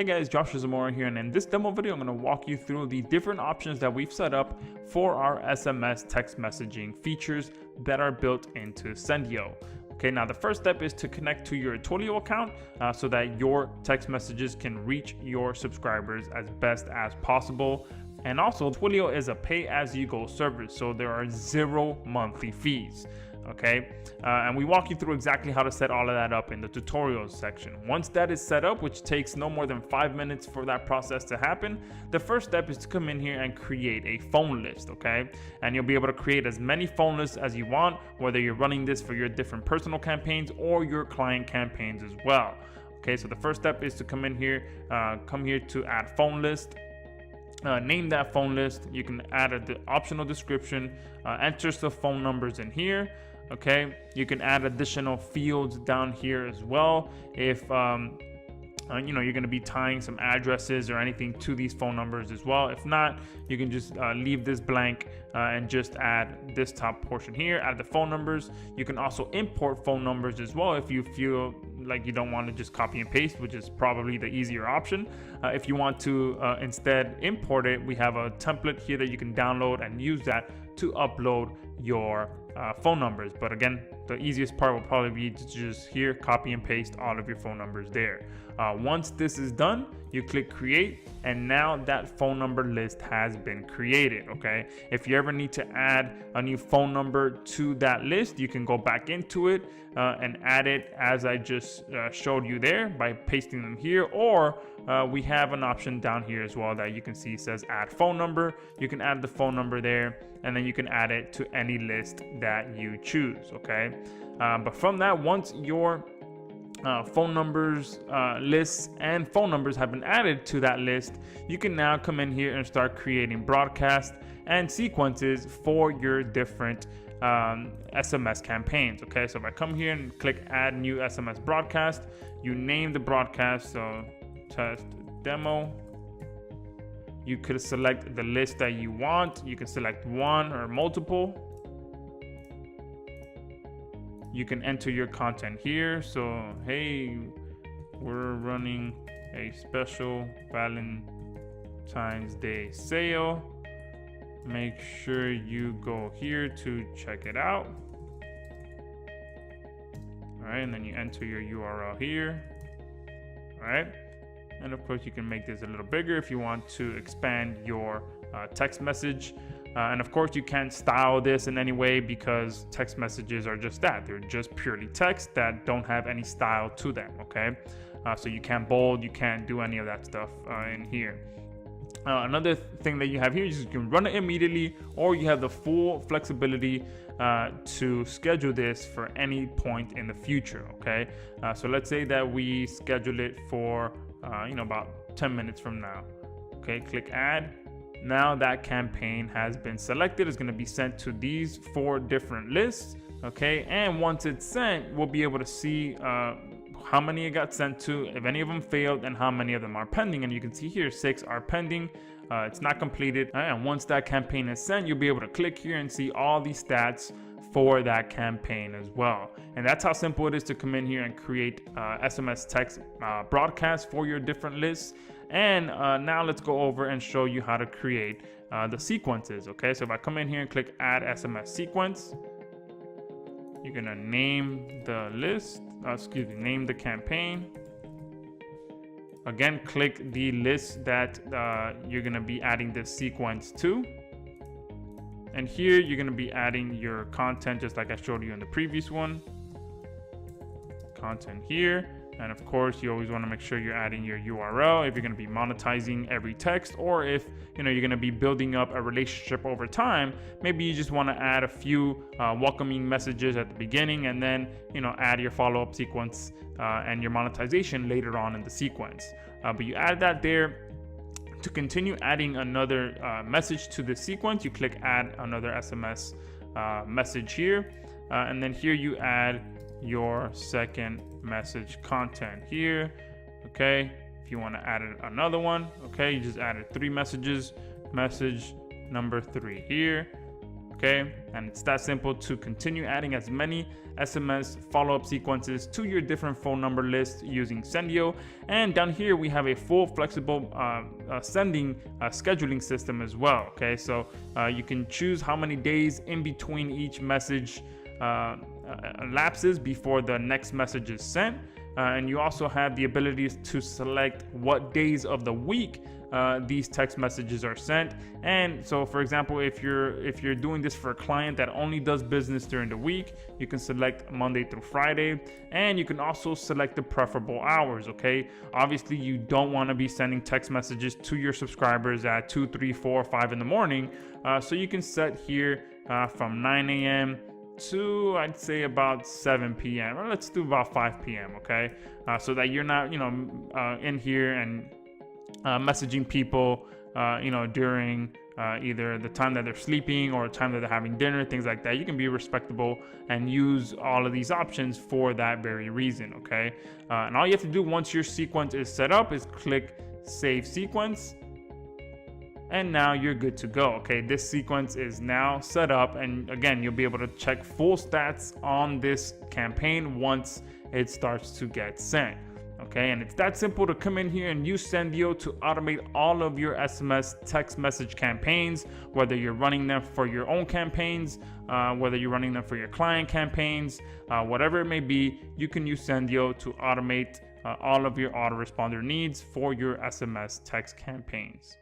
Hey guys, Joshua Zamora here, and in this demo video I'm going to walk you through the different options that we've set up for our SMS text messaging features that are built into Sendiio. Okay, now the first step is to connect to your Twilio account so that your text messages can reach your subscribers as best as possible. And also, Twilio is a pay-as-you-go service, so there are 0 monthly fees. Okay, and we walk you through exactly how to set all of that up in the tutorials section. Once that is set up, which takes no more than 5 minutes for that process to happen, the first step is to come in here and create a phone list. Okay, and you'll be able to create as many phone lists as you want, whether you're running this for your different personal campaigns or your client campaigns as well. Okay, so the first step is to come in here, to add phone list. Name that phone list. You can add an optional description, enter the phone numbers in here. Okay, you can add additional fields down here as well if you're going to be tying some addresses or anything to these phone numbers as well. If not, you can just leave this blank and just add this top portion here, add the phone numbers. You can also import phone numbers as well if you feel like you don't want to just copy and paste, which is probably the easier option. If you want to instead import it, we have a template here that you can download and use that to upload your phone numbers. But again, the easiest part will probably be to just here copy and paste all of your phone numbers there. Once this is done, you click create, and now that phone number list has been created. Okay, if you ever need to add a new phone number to that list, you can go back into it and add it as I just showed you there by pasting them here, or we have an option down here as well that you can see says add phone number. You can add the phone number there, and then you can add it to any list that you choose. Okay, but from that, once your phone numbers, lists, and phone numbers have been added to that list, you can now come in here and start creating broadcasts and sequences for your different SMS campaigns. Okay, so if I come here and click add new SMS broadcast, you name the broadcast, so test demo. You could select the list that you want. You can select one or multiple. You can enter your content here. So, hey, we're running a special Valentine's Day sale. Make sure you go here to check it out. All right, and then you enter your URL here. All right, and of course you can make this a little bigger if you want to expand your text message. And of course you can't style this in any way because text messages are just that. They're just purely text that don't have any style to them. Okay, so you can't bold, you can't do any of that stuff in here. Another thing that you have here is you can run it immediately, or you have the full flexibility to schedule this for any point in the future. Okay, so let's say that we schedule it for about 10 minutes from now. Okay, click add. Now that campaign has been selected. It's going to be sent to these 4 different lists. Okay, and once it's sent, we'll be able to see how many it got sent to, if any of them failed, and how many of them are pending. And you can see here 6 are pending. It's not completed. And once that campaign is sent, you'll be able to click here and see all the stats for that campaign as well. And that's how simple it is to come in here and create SMS text broadcasts for your different lists. And now let's go over and show you how to create the sequences. Okay, so if I come in here and click add SMS sequence, you're gonna name the list, name the campaign. Again, click the list that you're gonna be adding this sequence to. And here you're gonna be adding your content just like I showed you in the previous one. Content here. And of course, you always want to make sure you're adding your URL if you're going to be monetizing every text, or if you're going to be building up a relationship over time. Maybe you just want to add a few welcoming messages at the beginning, and then add your follow-up sequence and your monetization later on in the sequence. But you add that there. To continue adding another message to the sequence, you click add another SMS message here, and then here you add your second message content here. Okay, if you want to add another one, okay, you just added 3 messages. Message number 3 here. okay? And it's that simple to continue adding as many SMS follow-up sequences to your different phone number list using Sendiio. And down here we have a full flexible sending scheduling system as well, okay? So you can choose how many days in between each message lapses before the next message is sent. And you also have the ability to select what days of the week these text messages are sent. And so, for example, if you're doing this for a client that only does business during the week, you can select Monday through Friday, and you can also select the preferable hours. Okay, obviously you don't want to be sending text messages to your subscribers at 2, 3, 4, 5 in the morning, so you can set here from 9 a.m. to, I'd say, about 7 p.m. or let's do about 5 p.m. okay, so that you're not in here and messaging people during either the time that they're sleeping or time that they're having dinner, things like that. You can be respectable and use all of these options for that very reason, okay? And all you have to do once your sequence is set up is click Save Sequence, and now you're good to go. Okay, this sequence is now set up, and again, you'll be able to check full stats on this campaign once it starts to get sent. Okay, and it's that simple to come in here and use Sendiio to automate all of your SMS text message campaigns, whether you're running them for your own campaigns, whether you're running them for your client campaigns, whatever it may be, you can use Sendiio to automate all of your autoresponder needs for your SMS text campaigns.